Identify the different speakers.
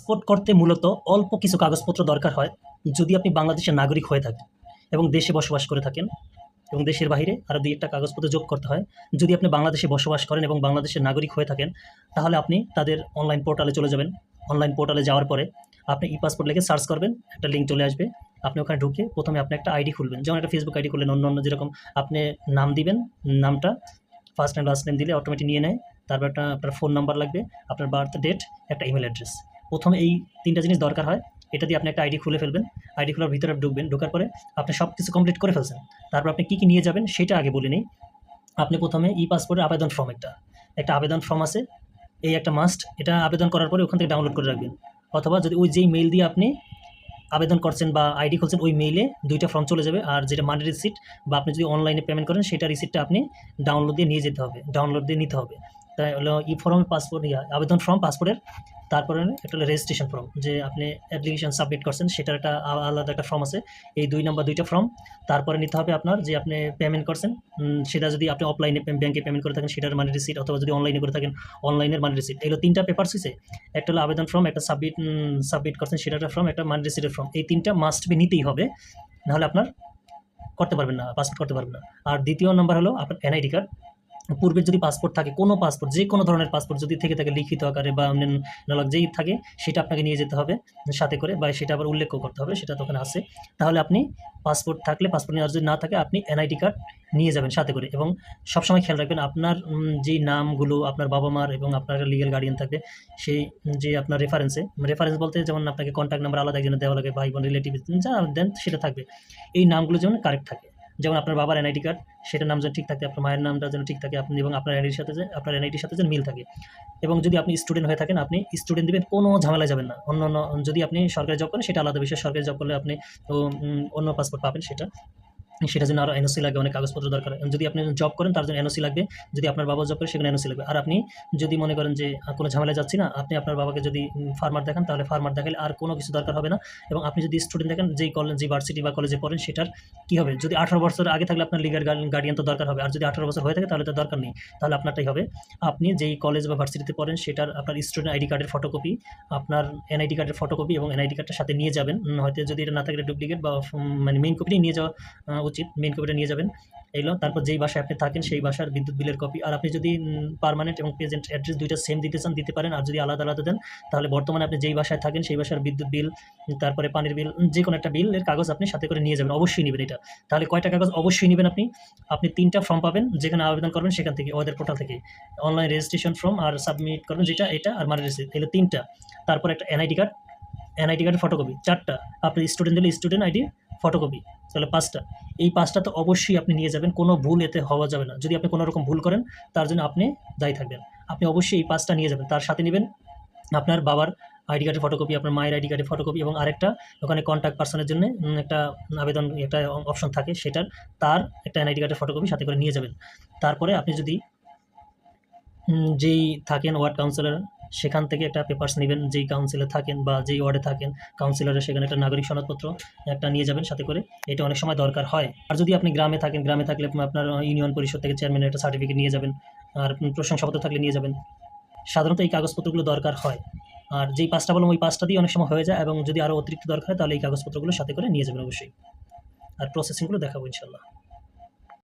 Speaker 1: Passport করতে মূলত অল্প কিছু কাগজপত্র দরকার হয় যদি আপনি বাংলাদেশের নাগরিক হয়ে থাকেন এবং দেশে বসবাস করে থাকেন, এবং দেশের বাইরে আরও ২-১টা কাগজপত্র যোগ করতে হয়। যদি আপনি বাংলাদেশে বসবাস করেন এবং বাংলাদেশের নাগরিক হয়ে থাকেন, তাহলে আপনি তাদের অনলাইন পোর্টালে চলে যাবেন। অনলাইন পোর্টালে যাওয়ার পরে আপনি ই-পাসপোর্ট লিখে সার্চ করবেন, একটা লিঙ্ক চলে আসবে। আপনি ওখানে ঢুকে প্রথমে আপনি একটা আইডি খুলবেন, যেমন একটা ফেসবুক আইডি খুললেন। অন্য যেরকম আপনি নাম দিবেন, নামটা ফার্স্ট নেম লাস্ট নেম দিলে অটোমেটিক নিয়ে নেয়। তারপর আপনার ফোন নাম্বার লাগবে, আপনার বার্থ ডেট, একটা ইমেল অ্যাড্রেস। প্রথমে এই ৩টা জিনিস দরকার হয়। এটা দিয়ে আপনি একটা আইডি খুলে ফেলবেন। আইডি খোলার ভিতরে ঢুকবেন, ঢোকার পরে আপনি সব কিছু কমপ্লিট করে ফেলছেন। তারপর আপনি কী নিয়ে যাবেন সেটা আগে বলে নিই। আপনি প্রথমে ই-পাসপোর্টের আবেদন ফর্ম, একটা আবেদন ফর্ম আছে, এই একটা মাস্ট। এটা আবেদন করার পরে ওখান থেকে ডাউনলোড করে রাখবেন, অথবা যদি ওই যেই মেইল দিয়ে আপনি আবেদন করছেন বা আইডি খুলছেন ওই মেইলে 2টা ফর্ম চলে যাবে। আর যেটা মানি রিসিট বা আপনি যদি অনলাইনে পেমেন্ট করেন সেটা রিসিটটা আপনি ডাউনলোড দিয়ে নিতে হবে। তাই হলো ফর্মে পাসপোর্ট আবেদন ফর্ম পাসপোর্টের। তারপরে একটা হলো রেজিস্ট্রেশন ফর্ম, যে আপনি অ্যাপ্লিকেশন সাবমিট করছেন সেটার একটা আলাদা একটা ফর্ম আছে। এই 2 নাম্বার 2টা ফর্ম। তারপরে নিতে হবে আপনার যে আপনি পেমেন্ট করছেন, সেটা যদি আপনি অফলাইনে ব্যাংকে পেমেন্ট করে থাকেন সেটার মানি রিসিট, অথবা যদি অনলাইনে করে থাকেন অনলাইনের মানি রিসিট। এগুলো 3টা পেপারস হইছে। একটা হলো আবেদন ফর্ম, একটা সাবমিট করছেন সেটার একটা ফর্ম, একটা মানি রিসিটের ফর্ম। এই 3টা মাস্ট বি নিতেই হবে, নাহলে আপনার করতে পারবেন না, পাসপোর্ট করতে পারবেন না। আর দ্বিতীয় নাম্বার হলো আপনার এনআইডি কার্ড। পূর্বের যদি পাসপোর্ট থাকে, কোনো পাসপোর্ট, যে কোনো ধরনের পাসপোর্ট যদি থেকে থাকে, লিখিত আকারে বা অন্যান্য যেই থাকে, সেটা আপনাকে নিয়ে যেতে হবে সাথে করে, বা সেটা আবার উল্লেখও করতে হবে, সেটা তো ওখানে আছে। তাহলে আপনি পাসপোর্ট থাকলে, পাসপোর্ট নেওয়ার যদি না থাকে, আপনি এনআইডি কার্ড নিয়ে যাবেন সাথে করে। এবং সবসময় খেয়াল রাখবেন আপনার যেই নামগুলো আপনার বাবা মার এবং আপনার লিগ্যাল গার্ডিয়ান থাকবে, সেই যে আপনার রেফারেন্স বলতে যেমন আপনাকে কন্ট্যাক্ট নাম্বার আলাদা একজনের দেওয়া লাগে, ভাই বোন রিলেটিভ যা দেন সেটা থাকবে। এই নামগুলো যেমন কারেক্ট থাকে, যেমন আপনার বাবার এনআইডি কার্ড, সেটার নাম যেন ঠিক থাকে, আপনার মায়ের নামটা যেন ঠিক থাকে, আপনি এবং আপনার এনআইডির সাথে যেন মিল থাকে। এবং যদি আপনি স্টুডেন্ট হয়ে থাকেন, আপনি স্টুডেন্ট দিবেন, কোনো ঝামেলায় যাবেন না। অন্য যদি আপনি সরকারি জব করেন সেটা আলাদা বিষয়। সরকারি জব করলে আপনি তো অন্য পাসপোর্ট পাবেন, সেটার জন্য আরও এনওসি লাগে, অনেক কাগজপত্র দরকার। যদি আপনি জব করেন তার জন্য এনওসি লাগবে। যদি আপনার বাবা জব করে সেখানে এনওসি লাগবে। আর আপনি যদি মনে করেন যে কোনো ঝামেলায় যাচ্ছি না, আপনি আপনার বাবাকে যদি ফার্মার দেখান, তাহলে ফার্মার দেখালে আর কোনো কিছু দরকার হবে না। এবং আপনি যদি স্টুডেন্ট দেখেন, যেই ভার্সিটি বা কলেজে পড়েন, সেটার কী হবে, যদি 18 বছর আগে থাকলে আপনার লিগ্যাল গার্ডিয়ান তো দরকার হবে। আর যদি 18 বছর হয়ে থাকে তাহলে তো দরকার নেই, তাহলে আপনারটাই হবে। আপনি যেই কলেজ বা ভার্সিটিতে পড়েন সেটার আপনার স্টুডেন্ট আইডি কার্ডের ফটোকপি, আপনার এনআইডি কার্ডের ফটোকপি এবং এনআইডি কার্ডটার সাথে নিয়ে যাবেন। হয়তো যদি এটা না থাকে ডুপ্লিকেট বা মানে মেইন কপিটাই নিয়ে যাওয়া উচিত, মেইন কপিটা নিয়ে যাবেন। এগুলো তারপর যেই বাসায় আপনি থাকেন সেই বাসার বিদ্যুৎ বিলের কপি। আর আপনি যদি পার্মানেন্ট এবং প্রেজেন্ট অ্যাড্রেস 2টা সেম দিতে চান দিতে পারেন। আর যদি আলাদা আলাদা দেন, তাহলে বর্তমানে আপনি যেই বাসায় থাকেন সেই বাসার বিদ্যুৎ বিল, তারপরে পানির বিল, যে কোনো একটা বিলের কাগজ আপনি সাথে করে নিয়ে যাবেন, অবশ্যই নেবেন এটা। তাহলে কয়টা কাগজ অবশ্যই নেবেন আপনি 3টা ফর্ম পাবেন, যেখানে আবেদন করবেন সেখান থেকে, ওদের পোর্টাল থেকে অনলাইন রেজিস্ট্রেশন ফর্ম, আর সাবমিট করবেন যেটা এটা, আর মানি রিসিট, এগুলো 3টা। তারপর একটা এনআইডি কার্ডের ফটোকপি 4টা, আপনি স্টুডেন্ট দিলে স্টুডেন্ট আইডি ফটোকপি, তাহলে 5টা। এই 5টা তো অবশ্যই আপনি নিয়ে যাবেন, কোনো ভুল এতে হওয়া যাবে না। যদি আপনি কোনো রকম ভুল করেন তার জন্য আপনি দায়ী থাকবেন। আপনি অবশ্যই এই 5টা নিয়ে যাবেন। তার সাথে নেবেন আপনার বাবার আইডি কার্ডের ফটোকপি, আপনার মায়ের আইডি কার্ডের ফটোকপি, এবং আরেকটা ওখানে কন্ট্যাক্ট পার্সনের জন্য একটা আবেদন, একটা অপশন থাকে, তার একটা এনআইডি কার্ডের ফটোকপি সাথে করে নিয়ে যাবেন। তারপরে আপনি যদি যেই থাকেন ওয়ার্ড কাউন্সিলর, সেখান থেকে একটা পেপারস নেবেন, যেই কাউন্সিলে থাকেন বা যেই ওয়ার্ডে থাকেন কাউন্সিলরের, সেখানে একটা নাগরিক সনদপত্র একটা নিয়ে যাবেন সাথে করে। এটা অনেক সময় দরকার হয়। আর যদি আপনি গ্রামে থাকেন, গ্রামে থাকলে আপনার ইউনিয়ন পরিষদ থেকে চেয়ারম্যানের একটা সার্টিফিকেট নিয়ে যাবেন, আর প্রশংসাপত্র থাকলে নিয়ে যাবেন। সাধারণত এই কাগজপত্রগুলো দরকার হয়। আর যেই 5টা বললাম ওই 5টা দিয়ে অনেক সময় হয়ে যায়, এবং যদি আরও অতিরিক্ত দরকার হয় তাহলে এই কাগজপত্রগুলো সাথে করে নিয়ে যাবেন অবশ্যই। আর প্রসেসিংগুলো দেখাবো ইনশাল্লাহ।